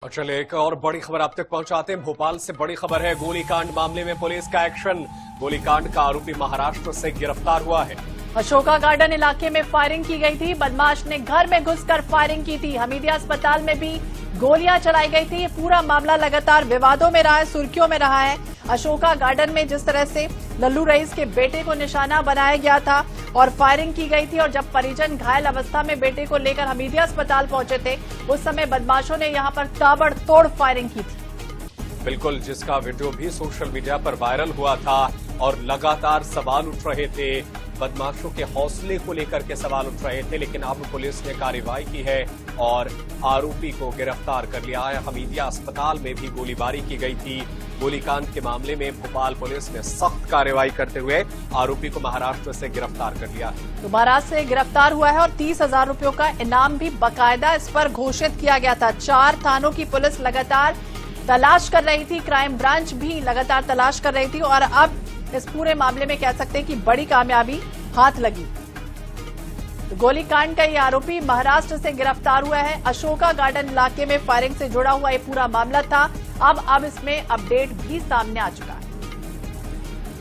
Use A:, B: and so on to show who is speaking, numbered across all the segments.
A: और चलिए एक और बड़ी खबर आप तक पहुंचाते हैं। भोपाल से बड़ी खबर है। गोलीकांड मामले में पुलिस का एक्शन। गोलीकांड का आरोपी महाराष्ट्र से गिरफ्तार हुआ है।
B: अशोका गार्डन इलाके में फायरिंग की गई थी। बदमाश ने घर में घुसकर फायरिंग की थी। हमीदिया अस्पताल में भी गोलियां चलाई गई थी। ये पूरा मामला लगातार विवादों में रहा है, सुर्खियों में रहा है। अशोका गार्डन में जिस तरह से लल्लू रईस के बेटे को निशाना बनाया गया था और फायरिंग की गई थी, और जब परिजन घायल अवस्था में बेटे को लेकर हमीदिया अस्पताल पहुंचे थे, उस समय बदमाशों ने यहां पर ताबड़तोड़ फायरिंग की थी।
A: बिल्कुल, जिसका वीडियो भी सोशल मीडिया पर वायरल हुआ था और लगातार सवाल उठ रहे थे। बदमाशों के हौसले को लेकर के सवाल उठ रहे थे, लेकिन अब पुलिस ने कार्रवाई की है और आरोपी को गिरफ्तार कर लिया है। हमीदिया अस्पताल में भी गोलीबारी की गई थी। गोलीकांड के मामले में भोपाल पुलिस ने सख्त कार्रवाई करते हुए आरोपी को महाराष्ट्र से गिरफ्तार कर लिया है।
B: तो महाराष्ट्र से गिरफ्तार हुआ है और 30,000 रुपयों का इनाम भी बाकायदा इस पर घोषित किया गया था। 4 थानों की पुलिस लगातार तलाश कर रही थी, क्राइम ब्रांच भी लगातार तलाश कर रही थी, और अब इस पूरे मामले में कह सकते हैं कि बड़ी कामयाबी हाथ लगी। तो गोलीकांड का ये आरोपी महाराष्ट्र से गिरफ्तार हुआ है। अशोका गार्डन इलाके में फायरिंग से जुड़ा हुआ ये पूरा मामला था। अब इसमें अपडेट भी सामने आ चुका है।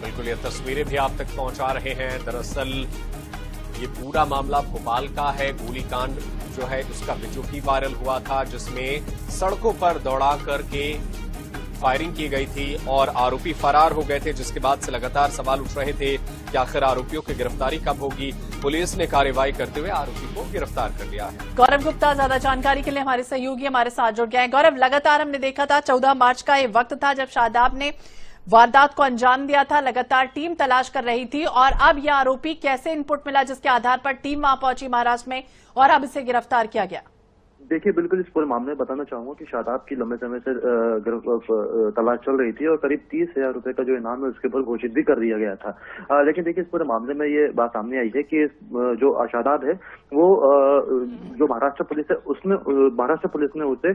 A: बिल्कुल, ये तस्वीरें भी आप तक पहुंचा रहे हैं। दरअसल ये पूरा मामला भोपाल का है। गोलीकांड जो है उसका वीडियो भी वायरल हुआ था, जिसमें सड़कों पर दौड़ा करके फायरिंग की गई थी और आरोपी फरार हो गए थे, जिसके बाद से लगातार सवाल उठ रहे थे कि आखिर आरोपियों की गिरफ्तारी कब होगी। पुलिस ने कार्रवाई करते हुए आरोपी को गिरफ्तार कर लिया है।
B: गौरव गुप्ता ज्यादा जानकारी के लिए हमारे सहयोगी हमारे साथ जुड़ गए हैं। गौरव, लगातार हमने देखा था 14 मार्च का ये वक्त था जब शादाब ने वारदात को अंजाम दिया था। लगातार टीम तलाश कर रही थी, और अब यह आरोपी कैसे इनपुट मिला जिसके आधार पर टीम वहां पहुंची महाराष्ट्र में और अब इसे गिरफ्तार किया गया?
C: देखिए, बिल्कुल इस पूरे मामले में बताना चाहूंगा कि शादाब की लंबे समय से तलाश चल रही थी और करीब 30,000 रुपए का जो इनाम है उसके ऊपर घोषित भी कर दिया गया था। लेकिन देखिए, इस पूरे मामले में ये बात सामने आई है कि जो शादाब है वो जो महाराष्ट्र पुलिस है उसने महाराष्ट्र पुलिस ने उसे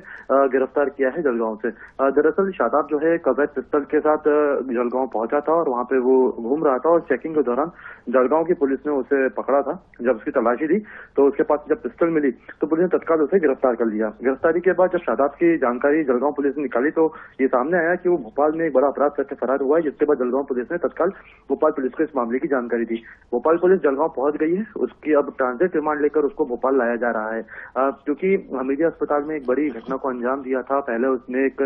C: गिरफ्तार किया है जलगांव से। दरअसल शादाब जो है अवैध पिस्तौल के साथ जलगांव पहुंचा था और वहां पे वो घूम रहा था, और चेकिंग के दौरान जलगांव की पुलिस ने उसे पकड़ा था। जब उसकी तलाशी दी तो उसके पास जब पिस्तौल मिली तो पुलिस ने तत्काल उसे गिरफ्तार कर लिया। गिरफ्तारी के बाद जब शादाब की जानकारी जलगांव पुलिस ने निकाली तो ये सामने आया कि वो भोपाल में एक बड़ा अपराध करके फरार हुआ है, जिसके बाद जलगांव पुलिस ने तत्काल भोपाल पुलिस को इस मामले की जानकारी दी। भोपाल पुलिस जलगांव पहुंच गई है। उसकी अब ट्रांजिट रिमांड लेकर उसको भोपाल लाया जा रहा है, क्योंकि हमीदिया अस्पताल में एक बड़ी घटना को अंजाम दिया था। पहले उसने एक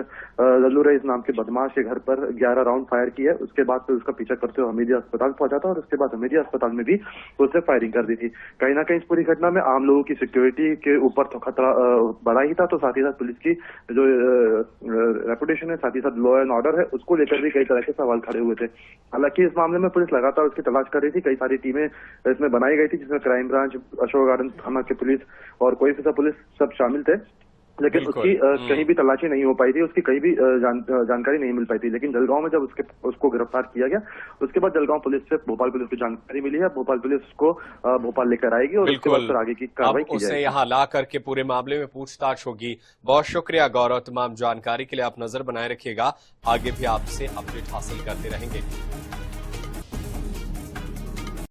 C: लल्लू रईस नाम के बदमाश के घर पर 11 राउंड फायर किया। उसके बाद फिर उसका पीछा करते हुए हमीदिया अस्पताल पहुंचा था और उसके बाद हमीदिया अस्पताल में भी उसने फायरिंग कर दी थी। कहीं ना कहीं इस पूरी घटना में आम लोगों की सिक्योरिटी के ऊपर तो खतरा बड़ा ही था, तो साथ ही साथ पुलिस की जो रेपुटेशन है, साथ ही साथ लॉ एंड ऑर्डर है, उसको लेकर भी कई तरह के सवाल खड़े हुए थे। हालांकि इस मामले में पुलिस लगातार उसकी तलाश कर रही थी। कई सारी टीमें इसमें बनाई गई थी, जिसमें क्राइम ब्रांच, अशोक गार्डन थाना की पुलिस और कोई भी पुलिस सब शामिल थे, लेकिन उसकी कहीं भी तलाशी नहीं हो पाई थी, उसकी कहीं भी जानकारी नहीं मिल पाई थी। लेकिन जलगांव में जब उसको गिरफ्तार किया गया, उसके बाद जलगांव पुलिस से भोपाल पुलिस को जानकारी मिली है। भोपाल पुलिस उसको भोपाल लेकर आएगी और उसके बाद फिर आगे की कार्रवाई की जाएगी।
A: उसे यहाँ ला करके पूरे मामले में पूछताछ होगी। बहुत शुक्रिया गौरव, तमाम जानकारी के लिए। आप नजर बनाए रखिएगा, आगे भी आपसे अपडेट हासिल करते रहेंगे।